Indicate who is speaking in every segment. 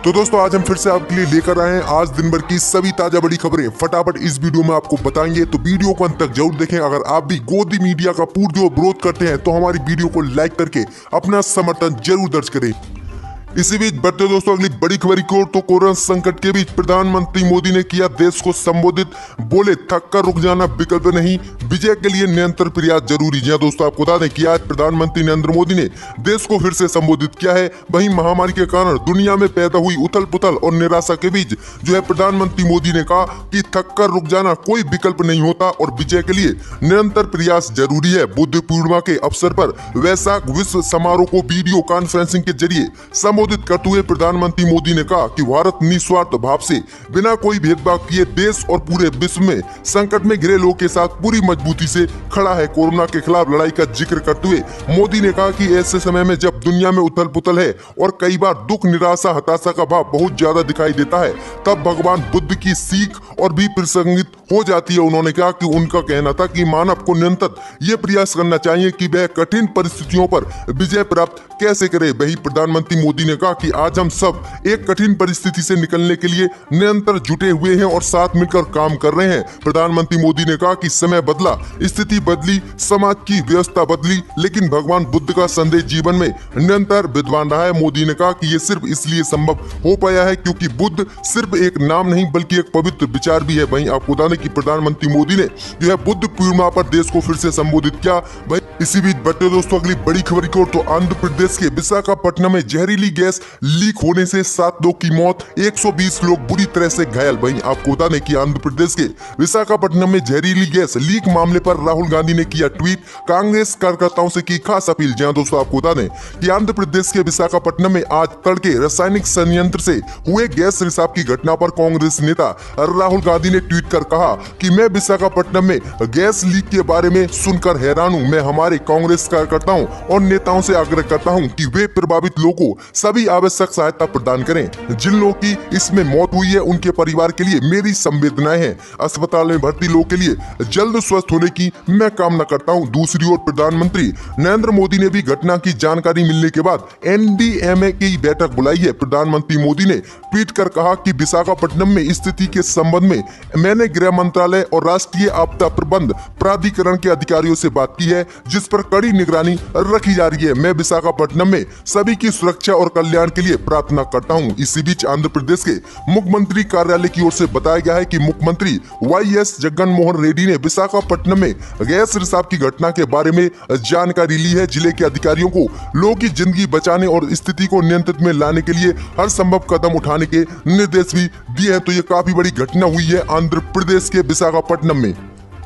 Speaker 1: तो दोस्तों आज हम फिर से आपके लिए लेकर आए हैं आज दिन भर की सभी ताजा बड़ी खबरें फटाफट इस वीडियो में आपको बताएंगे। तो वीडियो को अंत तक जरूर देखें। अगर आप भी गोदी मीडिया का पुरजोर विरोध करते हैं तो हमारी वीडियो को लाइक करके अपना समर्थन जरूर दर्ज करें। इसी बीच बढ़ते दोस्तों अगली बड़ी खबर की ओर। तो कोरोना संकट के बीच प्रधानमंत्री मोदी ने किया देश को संबोधित, बोले थक कर रुक जाना विकल्प नहीं, विजय के लिए निरंतर प्रयास जरूरी। जी दोस्तों आपको बता दें कि आज प्रधानमंत्री नरेंद्र मोदी ने देश को फिर से संबोधित किया है। वहीं महामारी के कारण दुनिया में पैदा हुई उथल पुथल और निराशा के बीच जो है प्रधानमंत्री मोदी ने कहा कि थक कर रुक जाना कोई विकल्प नहीं होता और विजय के लिए निरंतर प्रयास जरूरी है। बुद्ध पूर्णिमा के अवसर पर वैशाख विश्व समारोह को वीडियो कॉन्फ्रेंसिंग के जरिए संबोधित करते हुए प्रधानमंत्री मोदी ने कहा कि भारत निस्वार्थ भाव से बिना कोई भेदभाव किए देश और पूरे विश्व में संकट में घिरे लोगों के साथ पूरी मजबूती से खड़ा है। कोरोना के खिलाफ लड़ाई का जिक्र करते हुए मोदी ने कहा कि ऐसे समय में जब दुनिया में उथल पुथल है और कई बार दुख, निराशा, हताशा का भाव बहुत ज्यादा दिखाई देता है, तब भगवान बुद्ध की सीख और भी प्रसंगित हो जाती है। उन्होंने कहा कि उनका कहना था कि मानव को निरंतर ये प्रयास करना चाहिए कि वह कठिन परिस्थितियों पर विजय प्राप्त कैसे करे। वही प्रधानमंत्री मोदी ने कहा कि आज हम सब एक कठिन परिस्थिति से निकलने के लिए निरंतर जुटे हुए हैं और साथ मिलकर काम कर रहे हैं। प्रधानमंत्री मोदी ने कहा कि समय बदला, स्थिति बदली, समाज की व्यवस्था बदली, लेकिन भगवान बुद्ध का संदेश जीवन में निरंतर विद्यमान रहा है। मोदी ने कहा कि ये सिर्फ इसलिए संभव हो पाया है क्योंकि बुद्ध सिर्फ एक नाम नहीं बल्कि एक पवित्र विचार भी है। वहीं आपको बता दें कि प्रधानमंत्री मोदी ने जो है बुद्ध पूर्णिमा पर देश को फिर से संबोधित किया। इसी बीच बढ़ते दोस्तों अगली बड़ी खबर की ओर। तो आंध्र प्रदेश के विशाखापट्टनम में जहरीली गैस लीक होने से 7 लोगों की मौत, 120 लोग बुरी तरह से घायल। वहीं आपको बता दें कि आंध्र प्रदेश के विशाखापट्टनम में जहरीली गैस लीक मामले पर राहुल गांधी ने किया ट्वीट, कांग्रेस कार्यकर्ताओं से की खास अपील। जहां दोस्तों आपको बता दें कि आंध्र प्रदेश के विशाखापट्टनम में आज तड़के रासायनिक संयंत्र से हुए गैस रिसाव की घटना पर कांग्रेस नेता राहुल गांधी ने ट्वीट कर कहा कि मैं विशाखापट्टनम में गैस लीक के बारे में सुनकर हैरान हूं। मैं हमारे कांग्रेस कार्यकर्ताओं और नेताओं से आग्रह करता हूं कि वे प्रभावित लोगों को सभी आवश्यक सहायता प्रदान करें। जिन लोगों की इसमें मौत हुई है उनके परिवार के लिए मेरी संवेदनाएं हैं। अस्पताल में भर्ती लोगों के लिए जल्द स्वस्थ होने की मैं कामना करता हूं। दूसरी ओर प्रधानमंत्री नरेंद्र मोदी ने भी घटना की जानकारी मिलने के बाद एनडीएमए की बैठक बुलाई है। प्रधानमंत्री मोदी ने ट्वीट कर कहा कि विशाखापट्टनम में स्थिति के संबंध में मैंने गृह मंत्रालय और राष्ट्रीय आपदा प्रबंध प्राधिकरण के अधिकारियों से बात की है, जिस पर कड़ी निगरानी रखी जा रही है। मैं विशाखापट्टनम में सभी की सुरक्षा और कल्याण के लिए प्रार्थना करता हूं। इसी बीच आंध्र प्रदेश के मुख्यमंत्री कार्यालय की ओर से बताया गया है कि मुख्यमंत्री वाईएस जगन मोहन रेड्डी ने विशाखापट्टनम में गैस रिसाव की घटना के बारे में जानकारी ली है। जिले के अधिकारियों को लोगों की जिंदगी बचाने और स्थिति को नियंत्रित में लाने के लिए हर संभव कदम उठाने के निर्देश भी दिए हैं। तो ये काफी बड़ी घटना हुई है आंध्र प्रदेश के विशाखापट्टनम में।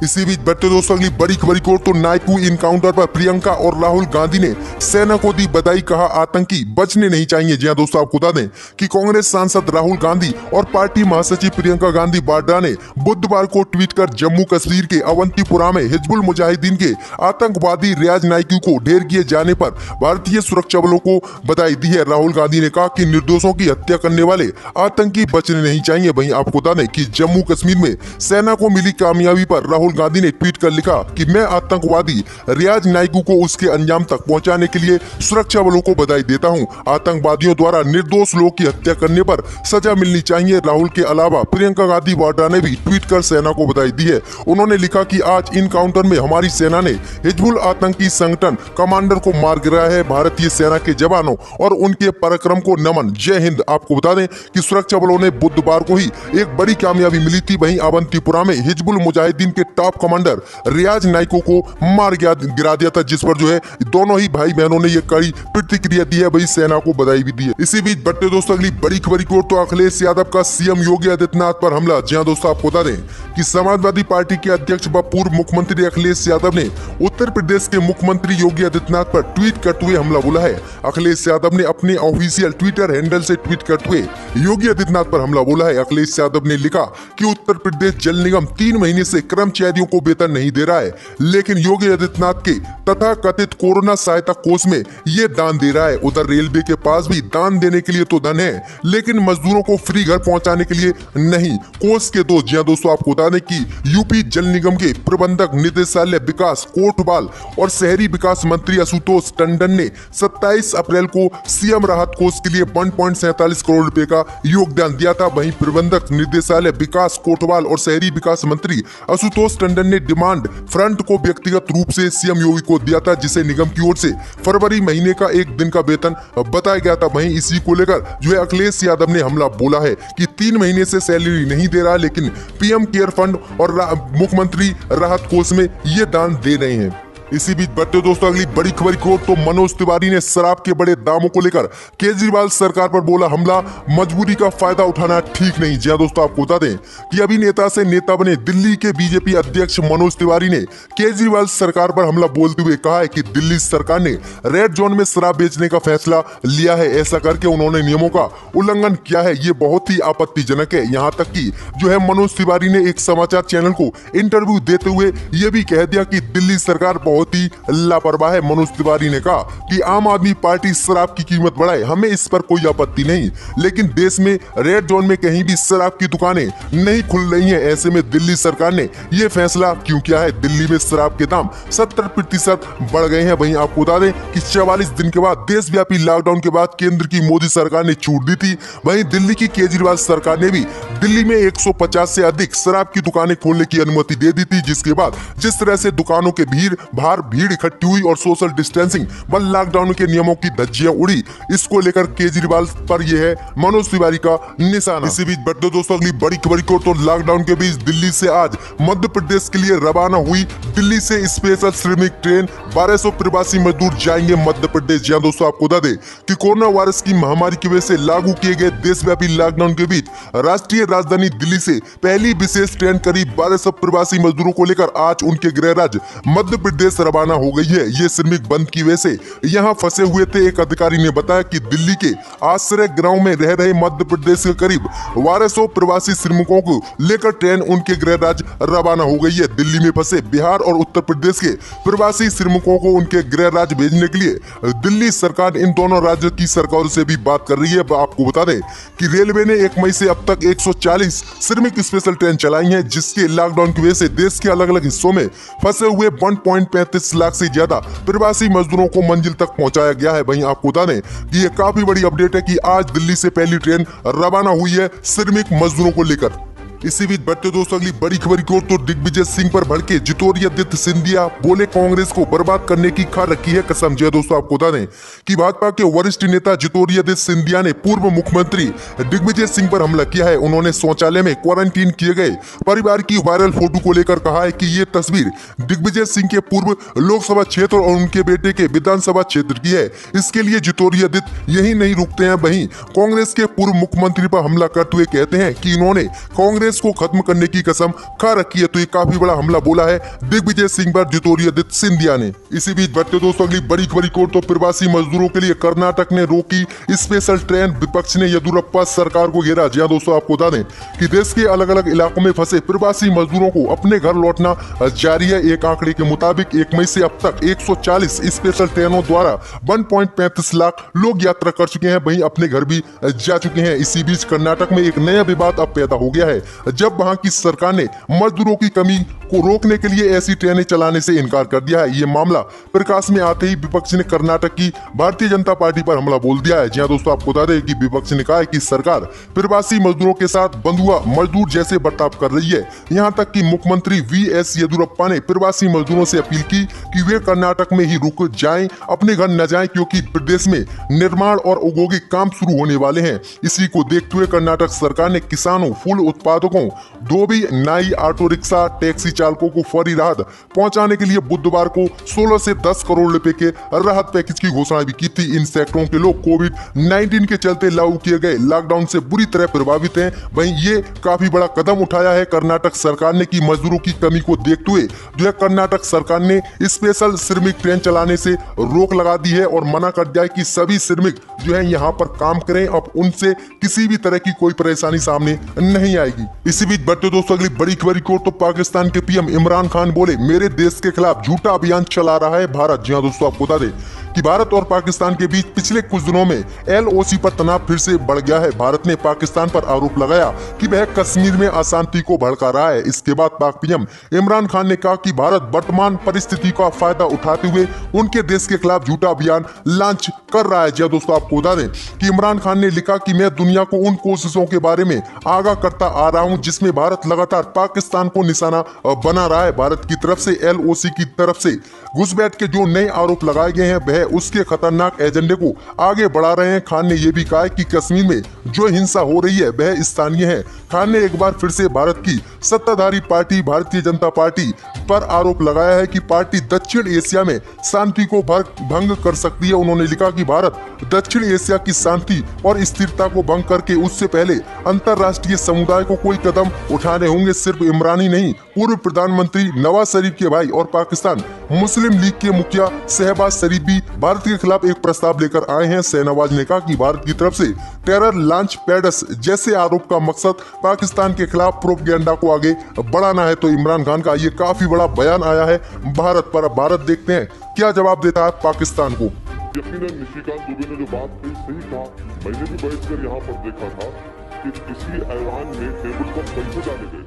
Speaker 1: इसी बीच बढ़ते दोस्तों अगली बड़ी खबर की ओर। तो नायकू इनकाउंटर पर प्रियंका और राहुल गांधी ने सेना को दी बधाई, कहा आतंकी बचने नहीं चाहिए। जी दोस्तों आपको बता दें कि कांग्रेस सांसद राहुल गांधी और पार्टी महासचिव प्रियंका गांधी वाड्रा ने बुधवार को ट्वीट कर जम्मू कश्मीर के अवंतीपुरा में हिजबुल मुजाहिदीन के आतंकवादी रियाज नायकू को ढेर किए जाने पर भारतीय सुरक्षा बलों को बधाई दी है। राहुल गांधी ने कहा कि निर्दोषों की हत्या करने वाले आतंकी बचने नहीं चाहिए। वहीं आपको बता दें कि जम्मू कश्मीर में सेना को मिली कामयाबी पर राहुल गांधी ने ट्वीट कर लिखा कि मैं आतंकवादी रियाज नायकू को उसके अंजाम तक पहुंचाने के लिए सुरक्षा बलों को बधाई देता हूं। आतंकवादियों द्वारा निर्दोष लोगों की हत्या करने पर सजा मिलनी चाहिए। राहुल के अलावा प्रियंका गांधी वाड्रा ने भी ट्वीट कर सेना को बधाई दी है। उन्होंने लिखा कि आज इनकाउंटर में हमारी सेना ने हिजबुल आतंकी संगठन कमांडर को मार गिराया है। भारतीय सेना के जवानों और उनके पराक्रम को नमन। जय हिंद। आपको बता दें कि सुरक्षा बलों ने बुधवार को ही एक बड़ी कामयाबी मिली थी। वहीं अवंतीपुरा में हिजबुल मुजाहिदीन के टॉप कमांडर रियाज नायकू को मार गिरा दिया था, जिस पर जो है दोनों ही भाई बहनों ने ये कड़ी प्रतिक्रिया दी है। वही सेना को बधाई भी दी है। इसी बीच बढ़ते दोस्तों अगली बड़ी खबर की ओर। तो अखिलेश यादव का सीएम योगी आदित्यनाथ पर हमला। जहां दोस्तों आपको बता दें कि समाजवादी पार्टी के अध्यक्ष व पूर्व मुख्यमंत्री अखिलेश यादव ने उत्तर प्रदेश के मुख्यमंत्री योगी आदित्यनाथ पर ट्वीट करते हुए हमला बोला है। अखिलेश यादव ने अपने ऑफिशियल ट्विटर हैंडल से ट्वीट करते हुए योगी आदित्यनाथ पर हमला बोला है। अखिलेश यादव ने लिखा कि उत्तर प्रदेश जल निगम 3 महीने से कर्मचारी कैदियों को वेतन नहीं दे रहा है, लेकिन योगी आदित्यनाथ के तथा कथित कोरोना सहायता कोष में ये दान दे रहा है। उधर रेलवे के पास भी दान देने के लिए तो धन है, लेकिन मजदूरों को फ्री घर पहुंचाने के लिए नहीं। कोष के दोस्त, जी दोस्तों, आपको बता दें कि यूपी जल निगम के प्रबंधक निदेशालय विकास कोटवाल और शहरी विकास मंत्री आशुतोष टंडन ने 27 अप्रैल को सीएम राहत कोष के लिए 1.47 करोड़ रुपए का योगदान दिया था। वहीं प्रबंधक निदेशालय विकास कोटवाल और शहरी विकास मंत्री आशुतोष टंडन ने डिमांड फ्रंट को व्यक्तिगत रूप से सीएम योगी को दिया था, जिसे निगम की ओर से फरवरी महीने का 1 दिन का वेतन बताया गया था। वहीं इसी को लेकर जो है अखिलेश यादव ने हमला बोला है कि 3 महीने से सैलरी नहीं दे रहा, लेकिन पीएम केयर फंड और मुख्यमंत्री राहत कोष में ये दान दे रहे हैं। इसी बीच बढ़ते दोस्तों अगली बड़ी खबर की ओर, तो मनोज तिवारी ने शराब के बड़े दामों को लेकर केजरीवाल सरकार पर बोला हमला, मजबूरी का फायदा उठाना ठीक नहीं। जी दोस्तों, आपको बता दें कि अभिनेता से नेता बने दिल्ली के बीजेपी अध्यक्ष मनोज तिवारी ने केजरीवाल सरकार पर हमला बोलते हुए कहा है कि दिल्ली सरकार ने रेड जोन में शराब बेचने का फैसला लिया है। ऐसा करके उन्होंने नियमों का उल्लंघन किया है, ये बहुत ही आपत्तिजनक है। यहाँ तक कि जो है मनोज तिवारी ने एक समाचार चैनल को इंटरव्यू देते हुए ये भी कह दिया कि दिल्ली सरकार बहुत ही लापरवाह है। मनोज तिवारी ने कहा कि आम आदमी पार्टी शराब की कीमत बढ़ाए, हमें इस पर कोई आपत्ति नहीं, लेकिन देश में रेड जोन में कहीं भी शराब की दुकानें नहीं खुल रही हैं। ऐसे में दिल्ली सरकार ने यह फैसला क्यों किया है? दिल्ली में शराब के दाम 70% बढ़ गए हैं। वहीं आपको बता दें कि 44 दिन के बाद देशव्यापी लॉकडाउन के बाद केंद्र की मोदी सरकार ने छूट दी थी। वहीं दिल्ली की केजरीवाल सरकार ने भी दिल्ली में 150 से अधिक शराब की दुकानें खोलने की अनुमति दे दी थी, जिसके बाद जिस तरह से दुकानों के भीड़ इकट्ठी हुई और सोशल डिस्टेंसिंग व लॉकडाउन के नियमों की धज्जियां उड़ी, इसको लेकर केजरीवाल पर यह है मनोज तिवारी का निशाना। इसी बीच बढ़ते दोस्तों अगली बड़ी खबर को, तो लॉकडाउन के बीच दिल्ली से आज मध्य प्रदेश के लिए रवाना हुई दिल्ली से स्पेशल श्रमिक ट्रेन। 1200 प्रवासी मजदूर जाएंगे मध्य प्रदेश। जी दोस्तों, आपको बता दें कि कोरोना वायरस की महामारी की वजह से लागू किए गए देशव्यापी लॉकडाउन के बीच राष्ट्रीय राजधानी दिल्ली से पहली विशेष ट्रेन करीब 1200 प्रवासी मजदूरों को लेकर आज उनके गृह राज्य मध्य प्रदेश रवाना हो गई है। ये श्रमिक बंद की वजह से यहाँ फंसे हुए थे। एक अधिकारी ने बताया कि दिल्ली के आश्रय गृहों में रह रहे मध्य प्रदेश के करीब 1200 प्रवासी श्रमिकों को लेकर ट्रेन उनके गृह राज्य रवाना हो गई है। दिल्ली में फंसे बिहार और उत्तर प्रदेश के प्रवासी श्रमिकों को उनके गृह राज्य भेजने के लिए दिल्ली सरकार इन दोनों राज्यों की सरकारों से भी बात कर रही है। आपको बता दें कि रेलवे ने 1 मई से अब तक 140 श्रमिक स्पेशल ट्रेन चलाई है, जिसके लॉकडाउन की वजह से देश के अलग अलग हिस्सों में फंसे हुए 1.35 लाख से ज्यादा प्रवासी मजदूरों को मंजिल तक पहुंचाया गया है। वहीं आपको बता दें कि ये काफी बड़ी अपडेट है कि आज दिल्ली से पहली ट्रेन रवाना हुई है श्रमिक मजदूरों को लेकर। इसी बीच बढ़ते दोस्तों अगली बड़ी खबर की ओर, तो दिग्विजय सिंह पर भड़के ज्योतिरादित्य सिंधिया, बोले कांग्रेस को बर्बाद करने की खा रखी है कसम। जी दोस्तों, आपको बता दें कि भाजपा के वरिष्ठ नेता ज्योतिरादित्य सिंधिया ने पूर्व मुख्यमंत्री दिग्विजय सिंह पर हमला किया है। उन्होंने शौचालय में क्वारंटीन किए गए परिवार की वायरल फोटो को लेकर कहा है कि ये तस्वीर दिग्विजय सिंह के पूर्व लोकसभा क्षेत्र और उनके बेटे के विधानसभा क्षेत्र की है। इसके लिए ज्योतिरादित्य यही नहीं रुकते हैं, वहीं कांग्रेस के पूर्व मुख्यमंत्री पर हमला करते हुए कहते हैं कि इन्होंने कांग्रेस को खत्म करने की कसम खा रखी है। तो ये काफी बड़ा हमला बोला है दिग्विजय सिंह पर ज्योतिरादित्य सिंधिया ने। इसी बीच बढ़ते दोस्तों अगली बड़ी खबर को, तो प्रवासी मजदूरों के लिए कर्नाटक ने रोकी स्पेशल ट्रेन, विपक्ष ने येदियुरप्पा सरकार को घेरा। जी दोस्तों, आपको बता दें कि देश के अलग अलग इलाकों में फंसे प्रवासी मजदूरों को अपने घर लौटना जारी है। एक आंकड़े के मुताबिक 1 मई से अब तक 140 स्पेशल ट्रेनों द्वारा 1.35 लाख लोग यात्रा कर चुके हैं, वहीं अपने घर भी जा चुके हैं। इसी बीच कर्नाटक में एक नया विवाद अब पैदा हो गया है, जब वहां की सरकार ने मजदूरों की कमी को रोकने के लिए ऐसी ट्रेनें चलाने से इनकार कर दिया है। ये मामला प्रकाश में आते ही विपक्ष ने कर्नाटक की भारतीय जनता पार्टी पर हमला बोल दिया है। जी हां दोस्तों, आपको बता दें कि विपक्ष ने कहा है कि सरकार प्रवासी मजदूरों के साथ बंधुआ मजदूर जैसे बर्ताव कर रही है। यहाँ तक कि मुख्यमंत्री वी.एस. येदियुरप्पा ने प्रवासी मजदूरों से अपील की कि वे कर्नाटक में ही रुक जाएं, अपने घर न जाएं, क्योंकि प्रदेश में निर्माण और औद्योगिक काम शुरू होने वाले हैं। इसी को देखते हुए कर्नाटक सरकार ने किसानों, फूल उत्पादकों, धोबी, नाई, ऑटो रिक्शा, टैक्सी चालकों को फौरी राहत पहुंचाने के लिए बुधवार को 16 से 10 करोड़ रुपए के राहत पैकेज की घोषणा भी की थी। इन सेक्टरों के लोग कोविड-19 के चलते लागू किए गए लॉकडाउन से बुरी तरह प्रभावित हैं। वहीं ये काफी बड़ा कदम उठाया है कर्नाटक सरकार ने कि मजदूरों की कमी को देखते हुए जो है कर्नाटक सरकार ने स्पेशल श्रमिक ट्रेन चलाने से रोक लगा दी है और मना कर दिया है कि सभी श्रमिक जो है यहाँ पर काम करें, अब उनसे किसी भी तरह की कोई परेशानी सामने नहीं आएगी। इसी बीच बढ़ते दोस्तों अगली बड़ी खबर की ओर, तो पाकिस्तान के पीएम इमरान खान बोले मेरे देश के खिलाफ झूठा अभियान चला रहा है भारत। जी हाँ दोस्तों, आपको बता दें कि भारत और पाकिस्तान के बीच पिछले कुछ दिनों में LOC पर तनाव फिर से बढ़ गया है। भारत ने पाकिस्तान पर आरोप लगाया कि वह कश्मीर में अशांति को भड़का रहा है। इसके बाद पाक पीएम इमरान खान ने कहा कि भारत वर्तमान परिस्थिति का फायदा उठाते हुए उनके देश के खिलाफ झूठा अभियान लॉन्च कर रहा है। जी दोस्तों, आपको बता दें कि इमरान खान ने लिखा कि मैं दुनिया को उन कोशिशों के बारे में आगाह करता आ रहा हूं जिसमें भारत लगातार पाकिस्तान को निशाना बना रहा है। भारत की तरफ से LOC की तरफ से घुसपैठ के जो नए आरोप लगाए गए हैं वह उसके खतरनाक एजेंडे को आगे बढ़ा रहे हैं। खान ने यह भी कहा कि कश्मीर में जो हिंसा हो रही है वह स्थानीय है। खान ने एक बार फिर से भारत की सत्ताधारी पार्टी भारतीय जनता पार्टी पर आरोप लगाया है कि पार्टी दक्षिण एशिया में शांति को भंग कर सकती है। उन्होंने लिखा कि भारत दक्षिण एशिया की शांति और स्थिरता को भंग करके उससे पहले अंतर्राष्ट्रीय समुदाय को कोई कदम उठाने होंगे। सिर्फ इमरान ही नहीं, पूर्व प्रधानमंत्री नवाज शरीफ के भाई और पाकिस्तान मुस्लिम लीग के मुखिया शहबाज शरीफ भी भारत के खिलाफ एक प्रस्ताव लेकर आए हैं। शहनवाज ने कहा कि भारत की तरफ से टेरर लॉन्च पैड्स जैसे आरोप का मकसद पाकिस्तान के खिलाफ प्रोपेगेंडा को आगे बढ़ाना है। तो इमरान खान का ये काफी बड़ा बयान आया है भारत पर। अब भारत देखते हैं क्या जवाब देता है पाकिस्तान को।
Speaker 2: यकीनन निशिकांत दुबे ने जो बात कही सही कहा। मैंने भी बैठकर यहाँ पर देखा था कि किसी ऐवान में टेबल पर पैसे डाले गए।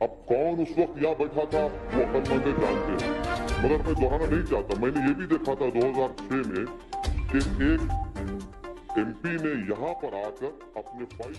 Speaker 2: अब कौन उस वक्त यहाँ बैठा था वो अकलमंद जानते हैं, मगर मैं दोहराना नहीं चाहता। मैंने ये भी देखा था 2006 में कि एक MP ने यहाँ पर आकर अपने फाइल